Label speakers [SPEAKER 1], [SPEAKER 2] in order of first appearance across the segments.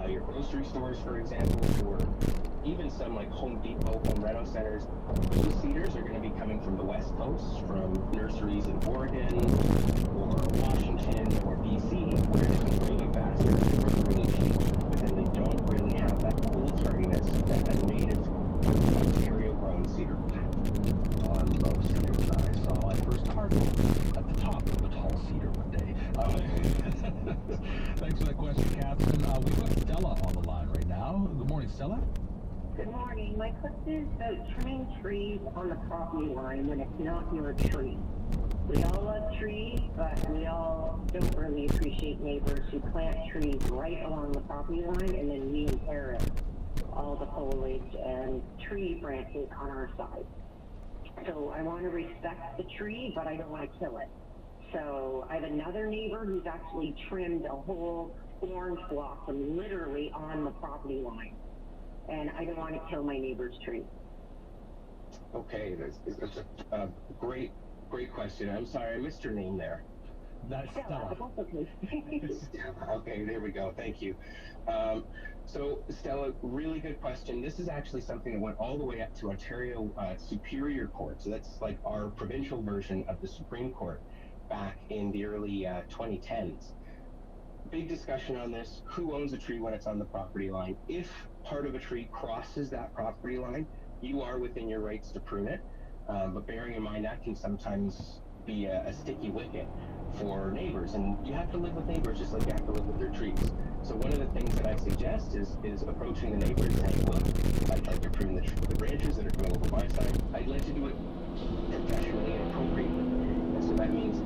[SPEAKER 1] your grocery stores, for example, or even some like Home Depot, Home Reno centers. Those cedars are going to be coming from the West Coast, from nurseries in Oregon or Washington or BC, where they can grow them faster, grow really cheap, but then they don't really have that cool hardiness that a native Ontario-grown cedar would have.
[SPEAKER 2] Oh, I love cedars. I saw my first cardinal at the top of a tall cedar one day. Thanks for that question, Catherine. We've got Stella on the line right now. Good morning, Stella.
[SPEAKER 3] Good morning. My question is about trimming trees on the property line when it's not your tree. We all love trees, but we all don't really appreciate neighbors who plant trees right along the property line, and then we inherit all the foliage and tree branches on our side. So I want to respect the tree, but I don't want to kill it. So I have another neighbor who's actually trimmed a whole orange blossom literally on the property line. And I don't want to kill my neighbor's tree.
[SPEAKER 1] Okay, that's a great question. I'm sorry, I missed your name there.
[SPEAKER 2] That's Stella.
[SPEAKER 1] Stella. Okay, there we go. Thank you. So, Stella, really good question. This is actually something that went all the way up to Ontario Superior Court. So that's like our provincial version of the Supreme Court back in the early 2010s. Big discussion on this. Who owns a tree when it's on the property line? If part of a tree crosses that property line, you are within your rights to prune it. But bearing in mind that can sometimes be a sticky wicket for neighbors, and you have to live with neighbors just like you have to live with their trees. So one of the things that I suggest is approaching the neighbor and saying, look, I'd like to prune the branches that are coming over my side. I'd like to do it professionally and appropriately. And so that means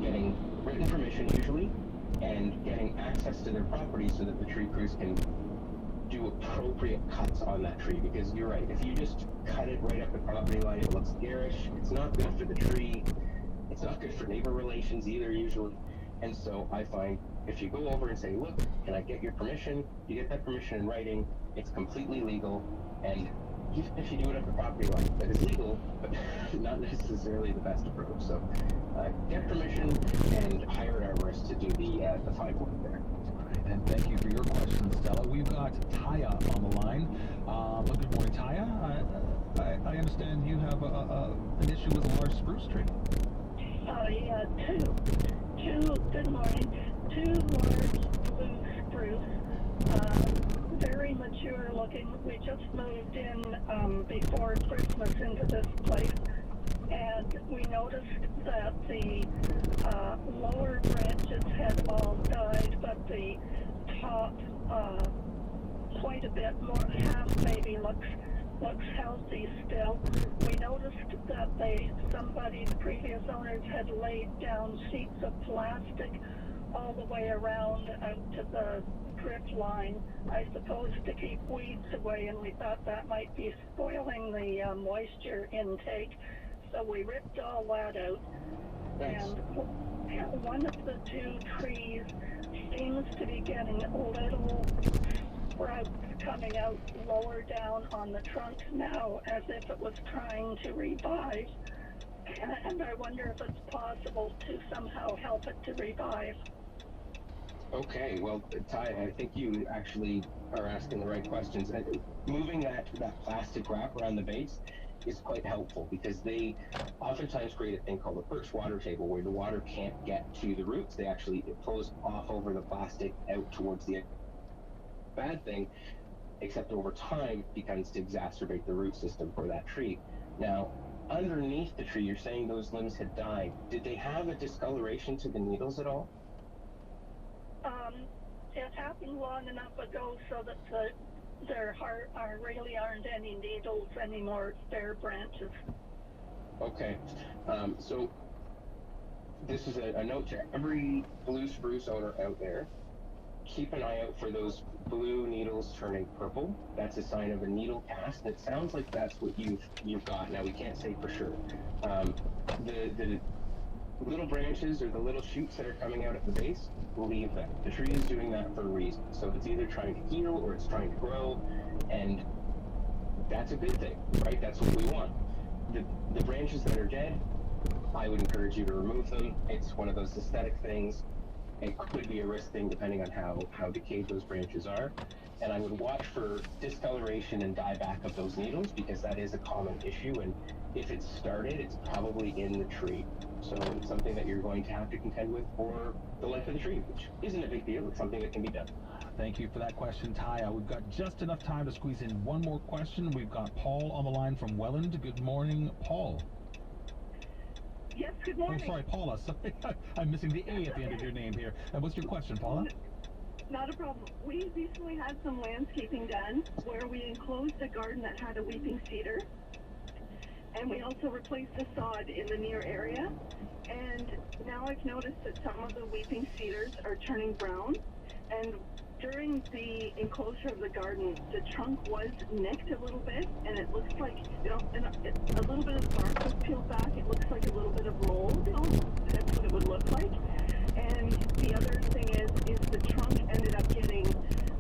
[SPEAKER 1] getting written permission usually, and getting access to their property so that the tree crews can do appropriate cuts on that tree. Because you're right, if you just cut it right up the property line, it looks garish. It's not good for the tree. It's not good for neighbor relations either, usually. And so I find if you go over and say, look, can I get your permission? You get that permission in writing. It's completely legal. And even if you do it at the property line, that is legal, but not necessarily the best approach. So get permission and hire an arborist to do the fine work there.
[SPEAKER 2] Right, and thank you for your question, Stella. We've got Taya on the line. Good morning, Taya. I understand you have an issue with a large spruce tree.
[SPEAKER 4] Yeah, good morning. Two large blue spruce, very mature looking. We just moved in before Christmas into this place, and we noticed that the lower branches had all died, but the top quite a bit more, half maybe looks healthy still. We noticed that the previous owners had laid down sheets of plastic all the way around out to the drip line, I suppose to keep weeds away, and we thought that might be spoiling the moisture intake. So we ripped all that out.
[SPEAKER 1] Thanks.
[SPEAKER 4] And one of the two trees seems to be getting little sprouts coming out lower down on the trunk now, as if it was trying to revive. And I wonder if it's possible to somehow help it to revive.
[SPEAKER 1] Okay, well, Ty, I think you actually are asking the right questions. Moving that plastic wrap around the base is quite helpful, because they oftentimes create a thing called a perch water table, where the water can't get to the roots. It flows off over the plastic out towards the bad thing, except over time begins to exacerbate the root system for that tree. Now, underneath the tree, you're saying those limbs had died. Did they have a discoloration to the needles at all?
[SPEAKER 4] It happened long enough ago so that there really aren't any needles anymore, bare branches.
[SPEAKER 1] Okay, so this is a note to every blue spruce owner out there. Keep an eye out for those blue needles turning purple. That's a sign of a needle cast. It sounds like that's what you've got. Now, we can't say for sure. The little branches or the little shoots that are coming out at the base, leave them. The tree is doing that for a reason. So it's either trying to heal or it's trying to grow, and that's a good thing, right? That's what we want. The branches that are dead, I would encourage you to remove them. It's one of those aesthetic things. it could be a risk thing depending on how decayed those branches are. And I would watch for discoloration and dieback of those needles, because that is a common issue. And if it's started, it's probably in the tree. So it's something that you're going to have to contend with for the life of the tree, which isn't a big deal. It's something that can be done.
[SPEAKER 2] Thank you for that question, Taya. We've got just enough time to squeeze in one more question. We've got Paul on the line from Welland. Good morning, Paul.
[SPEAKER 4] Yes, good morning.
[SPEAKER 2] Oh, sorry, Paula. Sorry, I'm missing the A at the end of your name here. And what's your question, Paula?
[SPEAKER 4] Not a problem. We recently had some landscaping done where we enclosed a garden that had a weeping cedar. And we also replaced the sod in the near area. And now I've noticed that some of the weeping cedars are turning brown. And during the enclosure of the garden, the trunk was nicked a little bit, and it looks like, a little bit of the bark was peeled back. It looks like a little bit of mold. That's what it would look like. And the other thing is the trunk ended up getting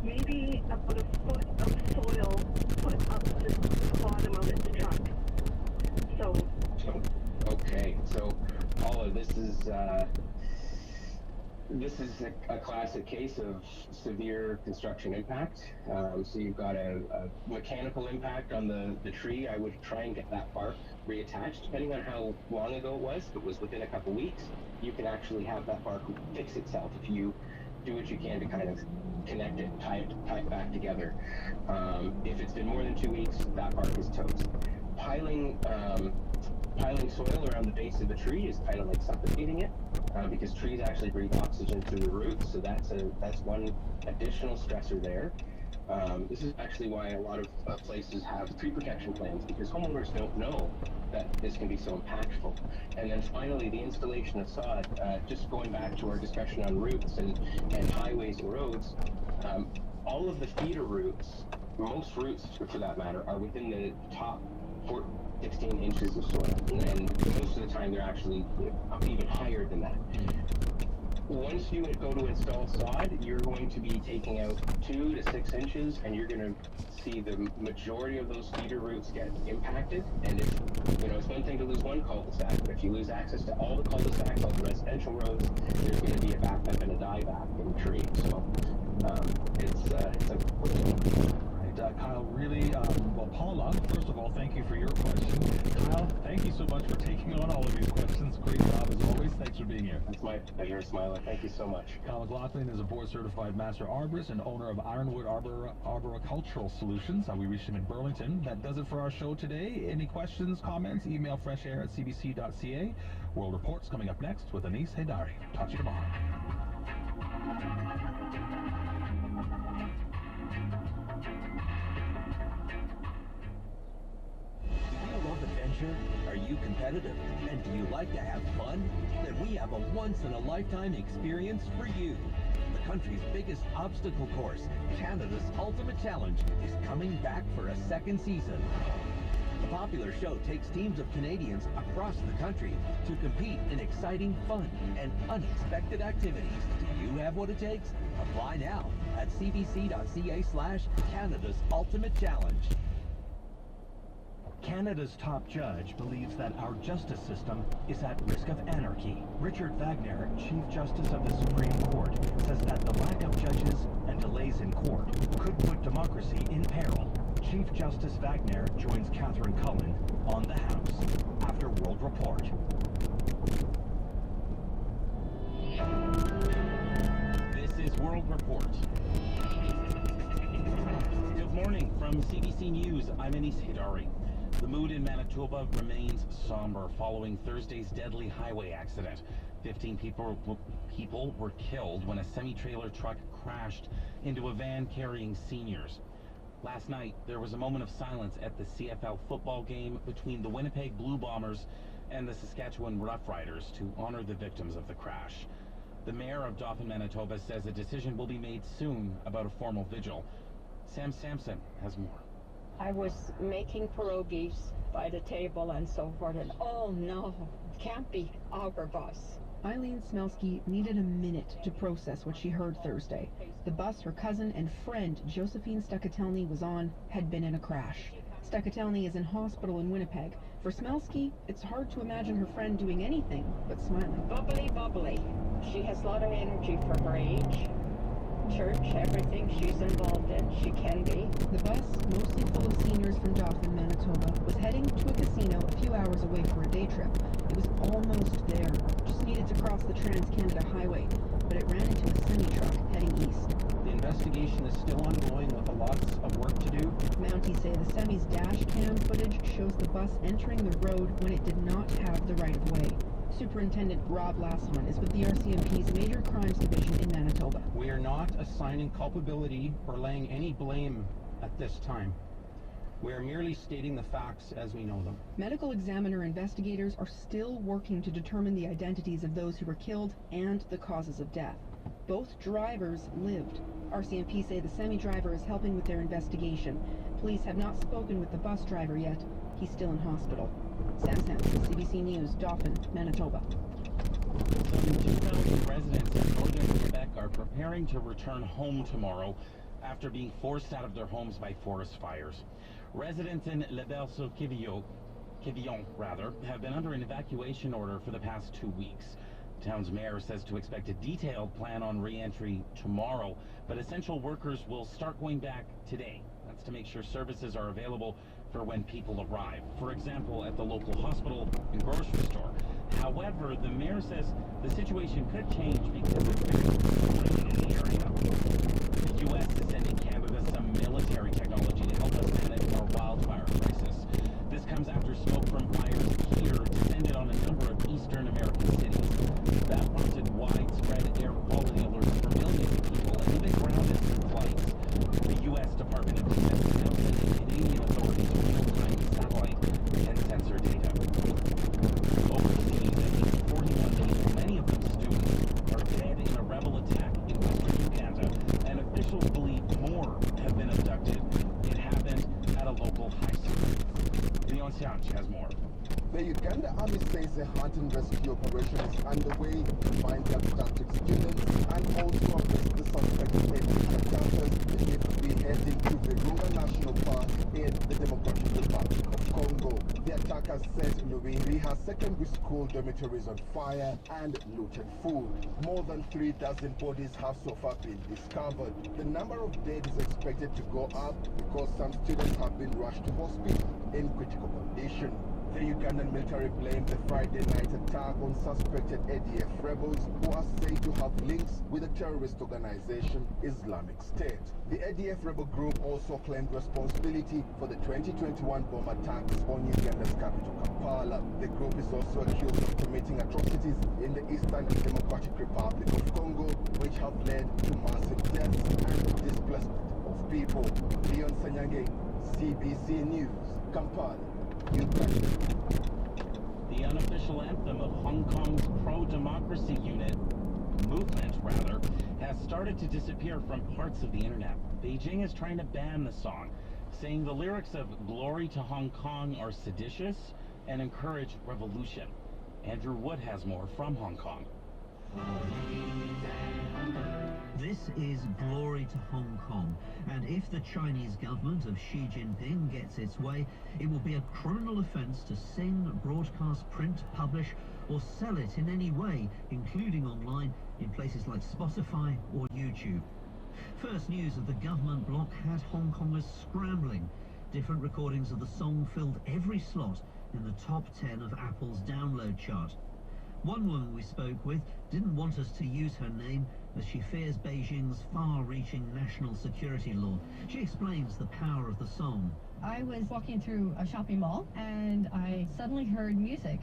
[SPEAKER 4] maybe about a foot of soil put up the bottom of its trunk. So
[SPEAKER 1] Okay, so Paula, this is a classic case of severe construction impact. So you've got a mechanical impact on the tree. I would try and get that bark reattached, depending on how long ago it was. If it was within a couple weeks, you can actually have that bark fix itself if you do what you can to kind of connect it, tie it back together. If it's been more than 2 weeks, that bark is toast. Piling soil around the base of the tree is kind of like suffocating it, because trees actually breathe oxygen through the roots, so that's one additional stressor there. This is actually why a lot of places have tree protection plans, because homeowners don't know that this can be so impactful. And then finally, the installation of sod, just going back to our discussion on roots and highways and roads, all of the feeder roots, most roots for that matter, are within the top 16 inches of soil, and most of the time they're actually even higher than that. Once you go to install sod, you're going to be taking out 2 to 6 inches, and you're going to see the majority of those feeder roots get impacted. And if, it's one thing to lose one cul-de-sac, but if you lose access to all the cul-de-sacs, all the residential roads, there's going to be a backup and a dieback in the tree. So it's a
[SPEAKER 2] Kyle, really, well, Paula, first of all, thank you for your question. Kyle, thank you so much for taking on all of these questions. Great job as always. Thanks for being here.
[SPEAKER 1] That's my pleasure, Smiler. Thank you so much.
[SPEAKER 2] Kyle McLaughlin is a board-certified master arborist and owner of Ironwood Arboricultural Solutions. We reached him in Burlington. That does it for our show today. Any questions, comments, email freshair@cbc.ca. World Report's coming up next with Anis Haidari. Talk to you tomorrow.
[SPEAKER 5] Are you competitive? And do you like to have fun? Then we have a once-in-a-lifetime experience for you. The country's biggest obstacle course, Canada's Ultimate Challenge, is coming back for a second season. The popular show takes teams of Canadians across the country to compete in exciting, fun, and unexpected activities. Do you have what it takes? Apply now at cbc.ca/Canada's Ultimate Challenge.
[SPEAKER 6] Canada's top judge believes that our justice system is at risk of anarchy. Richard Wagner, Chief Justice of the Supreme Court, says that the lack of judges and delays in court could put democracy in peril. Chief Justice Wagner joins Catherine Cullen on the House after World Report.
[SPEAKER 7] This is World Report. Good morning from CBC News. I'm Anis Haidari. The mood in Manitoba remains somber following Thursday's deadly highway accident. 15 people were killed when a semi-trailer truck crashed into a van carrying seniors. Last night, there was a moment of silence at the CFL football game between the Winnipeg Blue Bombers and the Saskatchewan Roughriders to honor the victims of the crash. The mayor of Dauphin, Manitoba says a decision will be made soon about a formal vigil. Sam Sampson has more.
[SPEAKER 8] I was making pierogies by the table and so forth, and oh no, it can't be our bus.
[SPEAKER 9] Eileen Smelsky needed a minute to process what she heard Thursday. The bus her cousin and friend Josephine Stuckatelny was on had been in a crash. Stuckatelny is in hospital in Winnipeg. For Smelsky, it's hard to imagine her friend doing anything but smiling.
[SPEAKER 8] Bubbly, bubbly. She has a lot of energy for her age. Church, everything she's involved in, she can be.
[SPEAKER 9] The bus, mostly full of seniors from Dauphin, Manitoba, was heading to a casino a few hours away for a day trip. It was almost there, just needed to cross the Trans-Canada Highway, but it ran into a semi-truck heading east.
[SPEAKER 10] The investigation is still ongoing with lots of work to do.
[SPEAKER 9] Mounties say the semi's dash cam footage shows the bus entering the road when it did not have the right-of-way. Superintendent Rob Lasson is with the RCMP's Major Crimes Division in Manitoba.
[SPEAKER 10] We are not assigning culpability or laying any blame at this time. We are merely stating the facts as we know them.
[SPEAKER 9] Medical examiner investigators are still working to determine the identities of those who were killed and the causes of death. Both drivers lived. RCMP say the semi-driver is helping with their investigation. Police have not spoken with the bus driver yet. He's still in hospital. Sam Sampson, CBC News, Dauphin, Manitoba.
[SPEAKER 7] Some 2,000 residents in northern Quebec are preparing to return home tomorrow after being forced out of their homes by forest fires. Residents in Le Berceau-Quévillon have been under an evacuation order for the past 2 weeks. The town's mayor says to expect a detailed plan on re-entry tomorrow, but essential workers will start going back today. That's to make sure services are available for when people arrive. For example, at the local hospital and grocery store. However, the mayor says the situation could change because of the in the area. The U.S. is sending Canada some military technology to help us manage our wildfire crisis. This comes after smoke from fires here descended on a number of eastern American cities. That prompted widespread air quality alerts for millions of people and even grounded flights. The U.S. Department of Defense is now sending Canadian authorities real-time satellite and sensor data. Overseas, at least 41 people, many of them students, are dead in a rebel attack in western Uganda, and officials believe more have been abducted. It happened at a local high school. Leon Sianch has more.
[SPEAKER 11] The Uganda Army says a hunt and rescue operation is underway to find the abducted students and also arrest the suspected attackers if we head into Virunga National Park in the Democratic Republic of Congo. The attackers set Luwiriha Secondary School dormitories on fire and looted food. More than 3,000 bodies have so far been discovered. The number of dead is expected to go up because some students have been rushed to hospital in critical condition. The Ugandan military blamed the Friday night attack on suspected ADF rebels who are said to have links with the terrorist organization Islamic State. The ADF rebel group also claimed responsibility for the 2021 bomb attacks on Uganda's capital Kampala. The group is also accused of committing atrocities in the Eastern Democratic Republic of Congo, which have led to massive deaths and displacement of people. Leon Sanyange, CBC News, Kampala.
[SPEAKER 7] The unofficial anthem of Hong Kong's pro-democracy movement, has started to disappear from parts of the internet. Beijing is trying to ban the song, saying the lyrics of Glory to Hong Kong are seditious and encourage revolution. Andrew Wood has more from Hong Kong.
[SPEAKER 12] This is Glory to Hong Kong, and if the Chinese government of Xi Jinping gets its way, it will be a criminal offence to sing, broadcast, print, publish, or sell it in any way, including online, in places like Spotify or YouTube. First news of the government block had Hong Kongers scrambling. Different recordings of the song filled every slot in the top 10 of Apple's download chart. One woman we spoke with didn't want us to use her name as she fears Beijing's far-reaching national security law. She explains the power of the song.
[SPEAKER 13] I was walking through a shopping mall and I suddenly heard music.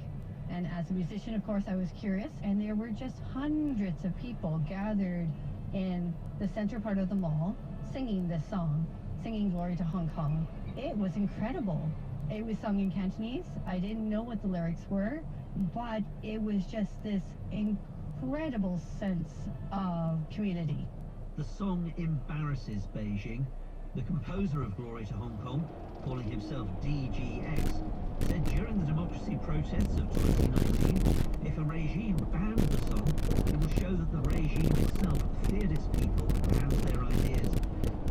[SPEAKER 13] And as a musician, of course, I was curious. And there were just hundreds of people gathered in the center part of the mall singing this song, singing Glory to Hong Kong. It was incredible. It was sung in Cantonese. I didn't know what the lyrics were, but it was just this incredible sense of community.
[SPEAKER 12] The song embarrasses Beijing. The composer of Glory to Hong Kong, calling himself DGX, said during the democracy protests of 2019, if a regime banned the song, it will show that the regime itself feared its people and their ideas.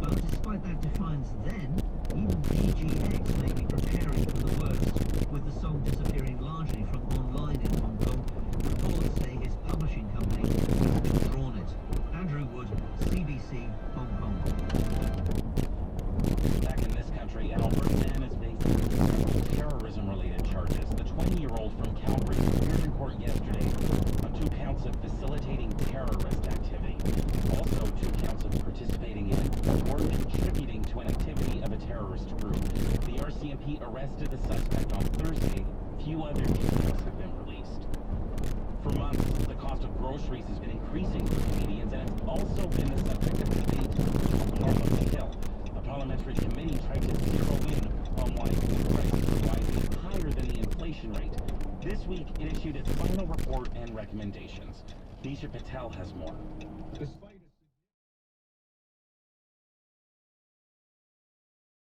[SPEAKER 12] But despite that defiance then, even DGX may be preparing for the worst, with the song
[SPEAKER 7] court yesterday on 2 counts of facilitating terrorist activity. Also 2 counts of participating in or contributing to an activity of a terrorist group. The RCMP arrested the suspect on Thursday. Few other details have been released. For months, the cost of groceries has been increasing for Canadians, and it's also been the subject of debate on Parliament Hill. A parliamentary committee tried to zero in on why food prices are rising higher than the inflation rate. This week, it issued its final report and recommendations. Nisha Patel has more.
[SPEAKER 1] Despite